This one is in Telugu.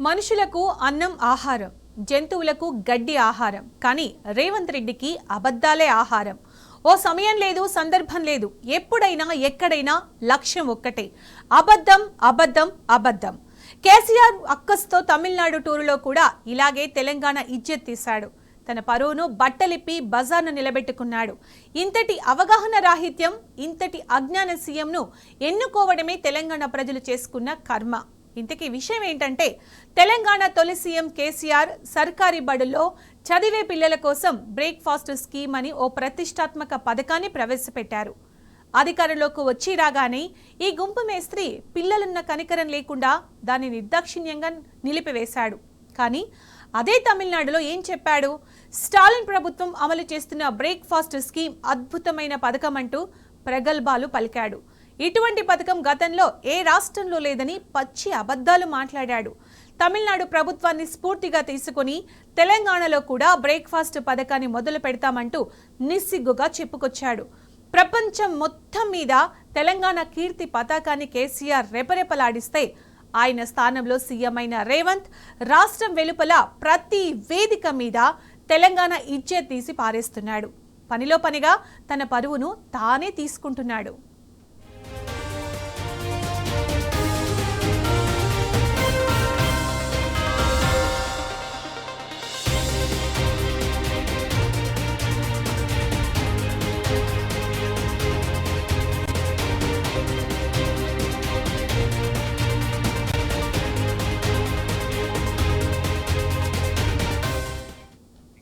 మనుషులకు అన్నం ఆహారం, జంతువులకు గడ్డి ఆహారం. కానీ రేవంత్ రెడ్డికి అబద్ధాలే ఆహారం. ఓ సమయం లేదు, సందర్భం లేదు. ఎప్పుడైనా ఎక్కడైనా లక్ష్యం ఒక్కటే: అబద్ధం, అబద్ధం, అబద్ధం. కేసీఆర్ అక్కస్తో తమిళనాడు టూరులో కూడా ఇలాగే తెలంగాణ ఇజ్జత్ తీశాడు. తన పరువును బట్టలిప్పి బజార్ను నిలబెట్టుకున్నాడు. ఇంతటి అవగాహన రాహిత్యం, ఇంతటి అజ్ఞాన సీఎంను ఎన్నుకోవడమే తెలంగాణ ప్రజలు చేసుకున్న కర్మ. ఇంతకీ విషయం ఏంటంటే, తెలంగాణ తొలి సీఎం కేసీఆర్ సర్కారీ బడుల్లో చదివే పిల్లల కోసం బ్రేక్ఫాస్ట్ స్కీమ్ అని ఓ ప్రతిష్టాత్మక పథకాన్ని ప్రవేశపెట్టారు. అధికారంలోకి వచ్చి రాగానే ఈ గుంపు మేస్త్రి పిల్లలున్న కనికరం లేకుండా దాన్ని నిర్దాక్షిణ్యంగా నిలిపివేశాడు. కానీ అదే తమిళనాడులో ఏం చెప్పాడు? స్టాలిన్ ప్రభుత్వం అమలు చేస్తున్న బ్రేక్ఫాస్ట్ స్కీమ్ అద్భుతమైన పథకం అంటూ ప్రగల్భాలు పలికాడు. ఇటువంటి పథకం గతంలో ఏ రాష్ట్రంలో లేదని పచ్చి అబద్ధాలు మాట్లాడాడు. తమిళనాడు ప్రభుత్వాన్ని స్ఫూర్తిగా తీసుకుని తెలంగాణలో కూడా బ్రేక్ఫాస్ట్ పథకాన్ని మొదలు పెడతామంటూ నిస్సిగ్గుగా చెప్పుకొచ్చాడు. ప్రపంచం మొత్తం మీద తెలంగాణ కీర్తి పతాకాన్ని కేసీఆర్ రెపరెపలాడిస్తే, ఆయన స్థానంలో సీఎం అయిన రేవంత్ రాష్ట్రం వెలుపల ప్రతి వేదిక మీద తెలంగాణ ఇజ్జత్ తీసి పారేస్తున్నాడు. పనిలో పనిగా తన పరువును తానే తీసుకుంటున్నాడు.